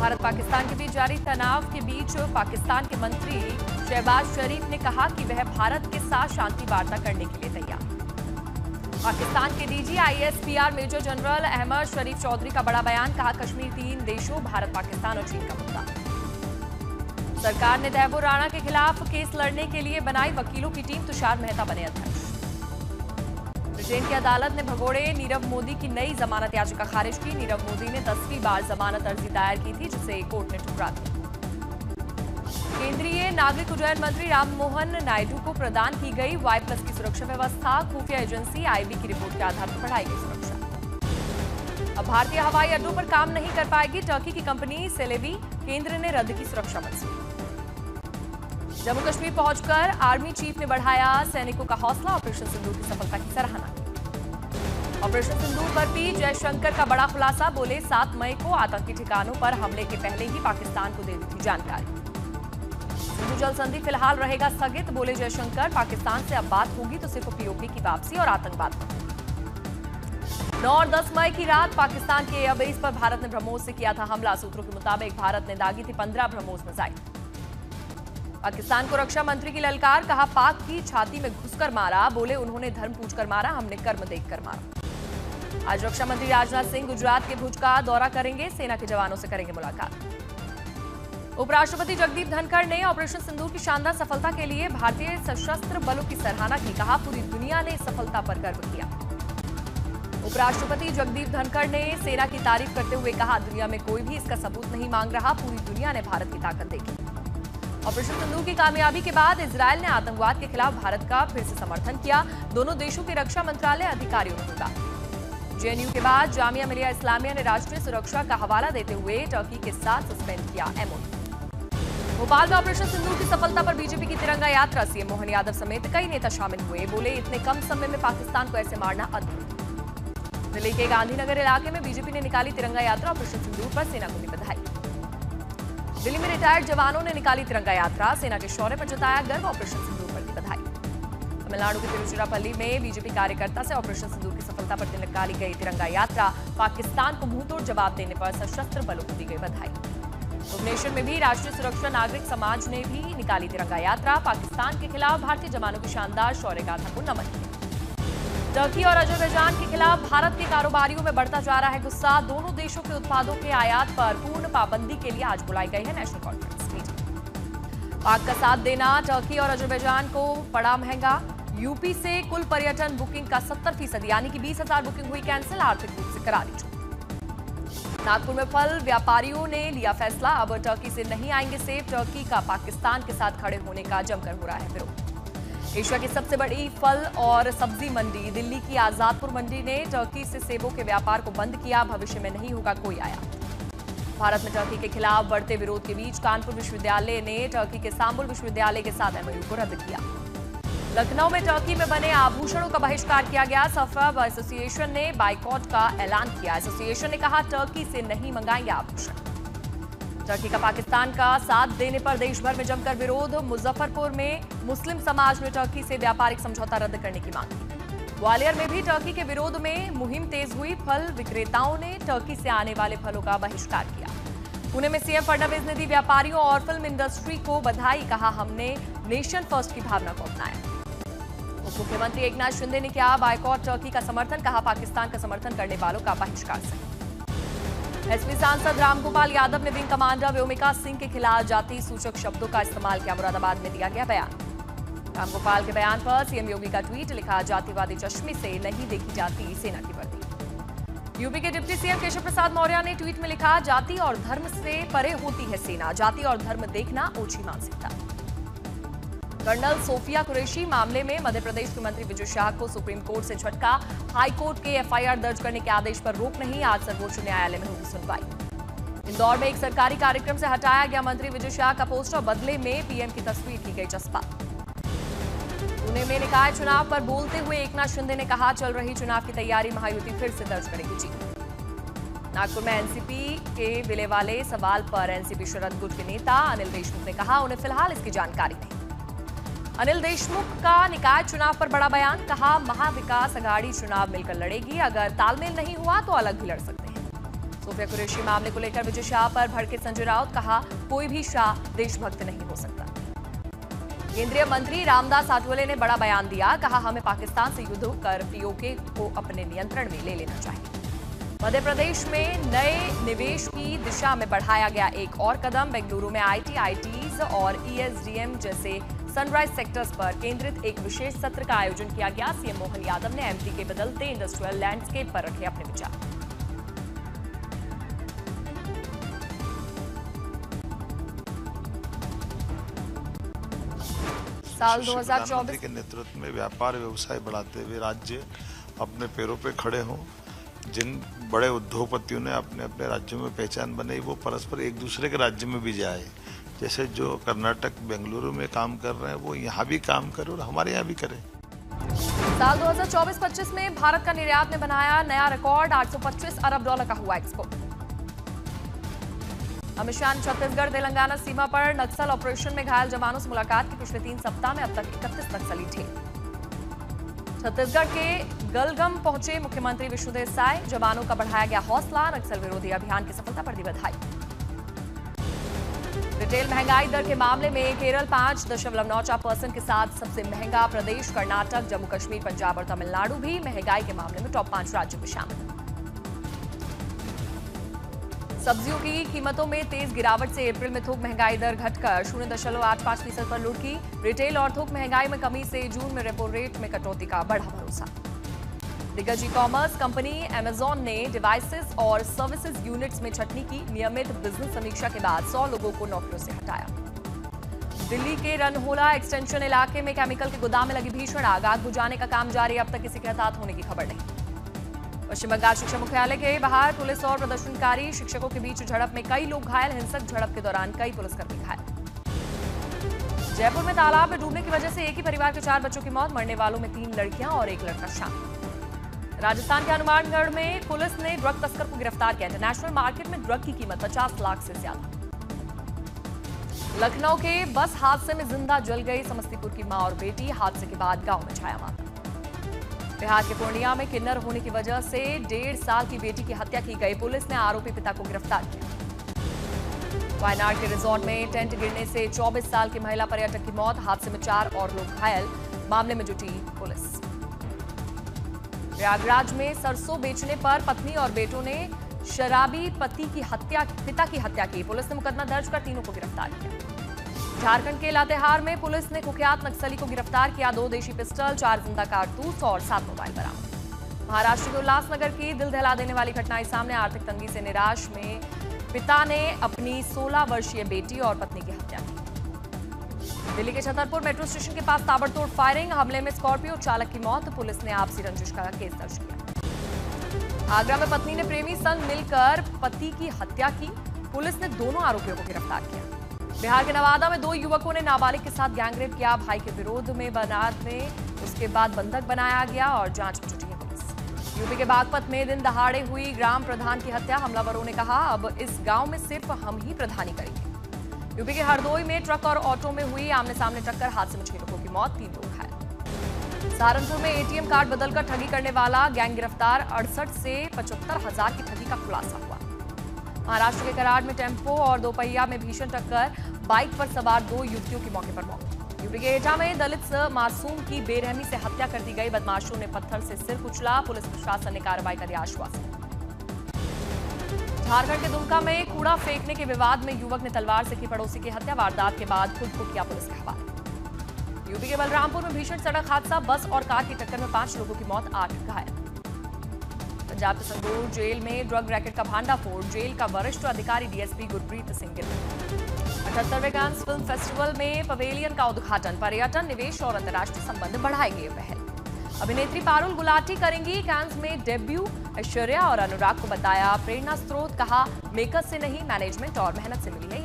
भारत पाकिस्तान के बीच जारी तनाव के बीच पाकिस्तान के मंत्री शहबाज शरीफ ने कहा कि वह भारत के साथ शांति वार्ता करने के लिए तैयार। पाकिस्तान के DG ISPR major general Ahmed Sharif Chaudhry का बड़ा बयान, कहा कश्मीर 3 देशों भारत, पाकिस्तान और चीन का मुद्दा। सरकार ने तैमूर राणा के खिलाफ केस लड़ने के लिए बनाई वकीलों की टीम, तुषार मेहता बने अध्यक्ष। ब्रिटेन की अदालत ने भगोड़े नीरव मोदी की नई जमानत याचिका खारिज की। नीरव मोदी ने 10वीं बार जमानत अर्जी दायर की थी, जिसे कोर्ट ने ठुकरा दिया। केंद्रीय नागरिक उड्डयन मंत्री राममोहन नायडू को प्रदान की गई Y+ की सुरक्षा व्यवस्था। खुफिया एजेंसी IB की रिपोर्ट के आधार पर बढ़ाई गई सुरक्षा। अब भारतीय हवाई अड्डों पर काम नहीं कर पाएगी टर्की की कंपनी सेलेवी, केंद्र ने रद्द की सुरक्षा मंजूर। जम्मू कश्मीर पहुंचकर आर्मी चीफ ने बढ़ाया सैनिकों का हौसला, ऑपरेशन सिंदूर की सफलता की सराहना की। ऑपरेशन सिंदूर पर भी जयशंकर का बड़ा खुलासा, बोले 7 मई को आतंकी ठिकानों पर हमले के पहले ही पाकिस्तान को दे दी थी जानकारी। सिंधु जल संधि फिलहाल रहेगा स्थगित, बोले जयशंकर, पाकिस्तान से अब बात होगी तो सिर्फ POK की वापसी और आतंकवाद पर। 9 और 10 मई की रात पाकिस्तान के एयरबेस पर भारत ने ब्रह्मोस से किया था हमला। सूत्रों के मुताबिक भारत ने दागी थी 15 ब्रह्मोस मिसाइल। पाकिस्तान को रक्षा मंत्री की ललकार, कहा पाक की छाती में घुसकर मारा, बोले उन्होंने धर्म पूछकर मारा, हमने कर्म देखकर मारा। आज रक्षा मंत्री राजनाथ सिंह गुजरात के भुज का दौरा करेंगे, सेना के जवानों से करेंगे मुलाकात। उपराष्ट्रपति जगदीप धनखड़ ने ऑपरेशन सिंदूर की शानदार सफलता के लिए भारतीय सशस्त्र बलों की सराहना की, कहा पूरी दुनिया ने इस सफलता पर गर्व किया। उपराष्ट्रपति जगदीप धनखड़ ने सेना की तारीफ करते हुए कहा, दुनिया में कोई भी इसका सबूत नहीं मांग रहा, पूरी दुनिया ने भारत की ताकत देखी। ऑपरेशन सिंदूर की कामयाबी के बाद इजरायल ने आतंकवाद के खिलाफ भारत का फिर से समर्थन किया, दोनों देशों के रक्षा मंत्रालय अधिकारियों ने कहा। JNU के बाद जामिया मिलिया इस्लामिया ने राष्ट्रीय सुरक्षा का हवाला देते हुए टर्की के साथ सस्पेंड किया MOU। भोपाल में ऑपरेशन सिंदूर की सफलता पर बीजेपी की तिरंगा यात्रा, CM मोहन यादव समेत कई नेता शामिल हुए, बोले इतने कम समय में पाकिस्तान को ऐसे मारना अद्भुत। दिल्ली के गांधीनगर इलाके में बीजेपी ने निकाली तिरंगा यात्रा, ऑपरेशन सिंदूर पर सेना को दी बधाई। दिल्ली में रिटायर्ड जवानों ने निकाली तिरंगा यात्रा, सेना के शौर्य पर जताया गर्व, ऑपरेशन सिंदूर पर दी बधाई। तमिलनाडु के तिरुचिरापल्ली में बीजेपी कार्यकर्ता से ऑपरेशन सिंदूर की सफलता पर निकाली गई तिरंगा यात्रा, पाकिस्तान को मुंहतोड़ जवाब देने पर सशस्त्र बलों को दी गई बधाई। भुवनेश्वर में भी राष्ट्रीय सुरक्षा नागरिक समाज ने भी निकाली तिरंगा यात्रा, पाकिस्तान के खिलाफ भारतीय जवानों की शानदार शौर्य गाथा को नमन किया। टर्की और अजरबैजान के खिलाफ भारत के कारोबारियों में बढ़ता जा रहा है गुस्सा, दोनों देशों के उत्पादों के आयात पर पूर्ण पाबंदी के लिए आज बुलाई गई है नेशनल कॉन्फ्रेंस मीटिंग। पाक का साथ देना टर्की और अजरबैजान को पड़ा महंगा, यूपी से कुल पर्यटन बुकिंग का 70% यानी कि 20,000 बुकिंग हुई कैंसिल, आर्थिक रूप से करारी चुकी। नागपुर में फल व्यापारियों ने लिया फैसला, अब टर्की से नहीं आएंगे सेब, टर्की का पाकिस्तान के साथ खड़े होने का जमकर हो रहा है विरोध। एशिया की सबसे बड़ी फल और सब्जी मंडी दिल्ली की आजादपुर मंडी ने टर्की से सेबों के व्यापार को बंद किया, भविष्य में नहीं होगा कोई आयात। भारत में टर्की के खिलाफ बढ़ते विरोध के बीच कानपुर विश्वविद्यालय ने टर्की के इस्तांबुल विश्वविद्यालय के साथ MOU को रद्द किया। लखनऊ में टर्की में बने आभूषणों का बहिष्कार किया गया, सफाब एसोसिएशन ने बाइकॉट का ऐलान किया। एसोसिएशन ने कहा टर्की से नहीं मंगाएंगे आभूषण। टर्की का पाकिस्तान का साथ देने पर देश भर में जमकर विरोध, मुजफ्फरपुर में मुस्लिम समाज ने टर्की से व्यापारिक समझौता रद्द करने की मांग की। ग्वालियर में भी टर्की के विरोध में मुहिम तेज हुई, फल विक्रेताओं ने टर्की से आने वाले फलों का बहिष्कार किया। पुणे में CM फडणवीस ने दी व्यापारियों और फिल्म इंडस्ट्री को बधाई, कहा हमने नेशन फर्स्ट की भावना को अपनाया। उप मुख्यमंत्री एकनाथ शिंदे ने किया बाइकॉट टर्की का समर्थन, कहा पाकिस्तान का समर्थन करने वालों का बहिष्कार सही। एसपी सांसद रामगोपाल यादव ने विंग कमांडर व्योमिका सिंह के खिलाफ जाति सूचक शब्दों का इस्तेमाल किया, मुरादाबाद में दिया गया बयान। रामगोपाल के बयान पर CM योगी का ट्वीट, लिखा जातिवादी चश्मे से नहीं देखी जाती सेना की वर्दी। यूपी के डिप्टी CM केशव प्रसाद मौर्य ने ट्वीट में लिखा, जाति और धर्म से परे होती है सेना, जाति और धर्म देखना ओछी मानसिकता। कर्नल सोफिया कुरैशी मामले में मध्य प्रदेश के मंत्री विजय शाह को सुप्रीम कोर्ट से झटका, हाई कोर्ट के FIR दर्ज करने के आदेश पर रोक नहीं, आज सर्वोच्च न्यायालय में होगी सुनवाई। इंदौर में एक सरकारी कार्यक्रम से हटाया गया मंत्री विजय शाह का पोस्टर, बदले में PM की तस्वीर की गई चस्पा। पुणे में निकाय चुनाव पर बोलते हुए एकनाथ शिंदे ने कहा, चल रही चुनाव की तैयारी महायुति फिर से दर्ज करेगी जीत। नागपुर में NCP के विलय वाले सवाल पर NCP शरद गुट के नेता अनिल देशमुख ने कहा, उन्हें फिलहाल इसकी जानकारी नहीं। अनिल देशमुख का निकाय चुनाव पर बड़ा बयान, कहा महाविकास अघाड़ी चुनाव मिलकर लड़ेगी, अगर तालमेल नहीं हुआ तो अलग भी लड़ सकते हैं। सोफिया कुरैशी मामले को लेकर विजय शाह पर भड़के संजय राउत, कहा कोई भी शाह देशभक्त नहीं हो सकता। केंद्रीय मंत्री रामदास आठवले ने बड़ा बयान दिया, कहा हमें पाकिस्तान से युद्ध कर पीओके को अपने नियंत्रण में ले लेना चाहिए। मध्य प्रदेश में नए निवेश की दिशा में बढ़ाया गया एक और कदम। बेंगलुरु में आईटीज और ईएसडीएम जैसे सनराइज सेक्टर्स पर केंद्रित एक विशेष सत्र का आयोजन किया गया। सीएम मोहन यादव ने एमपी के बदलते इंडस्ट्रियल लैंडस्केप पर रखे अपने विचार। साल 2024 के नेतृत्व में व्यापार व्यवसाय बढ़ाते हुए राज्य अपने पैरों पे खड़े हों। जिन बड़े उद्योगपतियों ने अपने अपने राज्यों में पहचान बनाई, वो परस्पर एक दूसरे के राज्य में भी जाए। जैसे जो कर्नाटक बेंगलुरु में काम कर रहे हैं, वो यहाँ भी काम करें और हमारे यहाँ भी करें। साल 2024-25 में भारत का निर्यात ने बनाया नया रिकॉर्ड। $825 अरब का हुआ एक्सपोर्ट। अमित शाह ने छत्तीसगढ़ तेलंगाना सीमा पर नक्सल ऑपरेशन में घायल जवानों से मुलाकात की। पिछले 3 सप्ताह में अब तक 31 नक्सली ढेर। छत्तीसगढ़ के गलगम पहुंचे मुख्यमंत्री विष्णुदेव साय, जवानों का बढ़ाया गया हौसला। नक्सल विरोधी अभियान की सफलता पर दी बधाई। रिटेल महंगाई दर के मामले में केरल 5.94% के साथ सबसे महंगा प्रदेश। कर्नाटक, जम्मू कश्मीर, पंजाब और तमिलनाडु भी महंगाई के मामले में टॉप 5 राज्यों में शामिल। सब्जियों की कीमतों में तेज गिरावट से अप्रैल में थोक महंगाई दर घटकर 0.85% पर लुढ़की। रिटेल और थोक महंगाई में कमी से जून में रेपो रेट में कटौती का बढ़ा भरोसा। दिग्गज ई कॉमर्स कंपनी अमेजॉन ने डिवाइसेस और सर्विसेज यूनिट्स में छटनी की। नियमित बिजनेस समीक्षा के बाद 100 लोगों को नौकरियों से हटाया। दिल्ली के रनहोला एक्सटेंशन इलाके में केमिकल के गोदाम में लगी भीषण आग। आग बुझाने का काम जारी, अब तक किसी के हताहत होने की खबर नहीं। पश्चिम बंगाल शिक्षा मुख्यालय के बाहर पुलिस और प्रदर्शनकारी शिक्षकों के बीच झड़प में कई लोग घायल। हिंसक झड़प के दौरान कई पुलिसकर्मी घायल। जयपुर में तालाब में डूबने की वजह से एक ही परिवार के 4 बच्चों की मौत। मरने वालों में 3 लड़कियां और 1 लड़का शामिल। राजस्थान के हनुमानगढ़ में पुलिस ने ड्रग तस्कर को गिरफ्तार किया। इंटरनेशनल मार्केट में ड्रग की कीमत 50 लाख से ज्यादा। लखनऊ के बस हादसे में जिंदा जल गई समस्तीपुर की मां और बेटी। हादसे के बाद गांव में छाया मातम। बिहार के पूर्णिया में किन्नर होने की वजह से 1.5 साल की बेटी की हत्या की गई। पुलिस ने आरोपी पिता को गिरफ्तार किया। वायनाड के रिजॉर्ट में टेंट गिरने से 24 साल की महिला पर्यटक की मौत। हादसे में 4 और लोग घायल। मामले में जुटी पुलिस। प्रयागराज में सरसों बेचने पर पत्नी और बेटों ने शराबी पिता की हत्या की। पुलिस ने मुकदमा दर्ज कर तीनों को गिरफ्तार किया। झारखंड के लातेहार में पुलिस ने कुख्यात नक्सली को गिरफ्तार किया। 2 देशी पिस्टल, 4 जिंदा कारतूस और 7 मोबाइल बरामद। महाराष्ट्र के उल्लासनगर की दिल दहला देने वाली घटनाएं सामने। आर्थिक तंगी से निराश में पिता ने अपनी 16 वर्षीय बेटी और पत्नी की हत्या की। दिल्ली के छतरपुर मेट्रो स्टेशन के पास ताबड़तोड़ फायरिंग। हमले में स्कॉर्पियो चालक की मौत। पुलिस ने आपसी रंजिश का केस दर्ज किया। आगरा में पत्नी ने प्रेमी संग मिलकर पति की हत्या की। पुलिस ने दोनों आरोपियों को गिरफ्तार किया। बिहार के नवादा में 2 युवकों ने नाबालिग के साथ गैंगरेप किया। भाई के विरोध में बारात में उसके बाद बंधक बनाया गया और जांच में जुटी है पुलिस। यूपी के बागपत में दिन दहाड़े हुई ग्राम प्रधान की हत्या। हमलावरों ने कहा, अब इस गांव में सिर्फ हम ही प्रधानी करेंगे। यूपी के हरदोई में ट्रक और ऑटो में हुई आमने सामने टक्कर। हादसे में 6 लोगों की मौत, 3 लोग घायल। सहारनपुर में एटीएम कार्ड बदलकर ठगी करने वाला गैंग गिरफ्तार। 68 से 75,000 की ठगी का खुलासा हुआ। महाराष्ट्र के कराड़ में टेम्पो और दोपहिया में भीषण टक्कर। बाइक पर सवार 2 युवतियों की मौके पर मौत। यूपी के एटा में दलित मासूम की बेरहमी से हत्या कर दी गई। बदमाशों ने पत्थर से सिर कुचला। पुलिस प्रशासन ने कार्रवाई का दिया आश्वासन। झारखंड के दुमका में कूड़ा फेंकने के विवाद में युवक ने तलवार से की पड़ोसी की हत्या। वारदात के बाद खुद को किया पुलिस के हवाले। यूपी के बलरामपुर में भीषण सड़क हादसा। बस और कार की टक्कर में 5 लोगों की मौत, 8 घायल। पंजाब के संगरूर जेल में ड्रग रैकेट का भांडाफोड़। जेल का वरिष्ठ अधिकारी डीएसपी गुरप्रीत सिंह गिरफ्तार। 78वें कांस फिल्म फेस्टिवल में पवेलियन का उद्घाटन। पर्यटन, निवेश और अंतर्राष्ट्रीय संबंध बढ़ाएंगे पहल। अभिनेत्री पारुल गुलाटी करेंगी कांस में डेब्यू। ऐश्वर्या और अनुराग को बताया प्रेरणा स्रोत। कहा, मेकर्स से नहीं मैनेजमेंट और मेहनत से मिली है।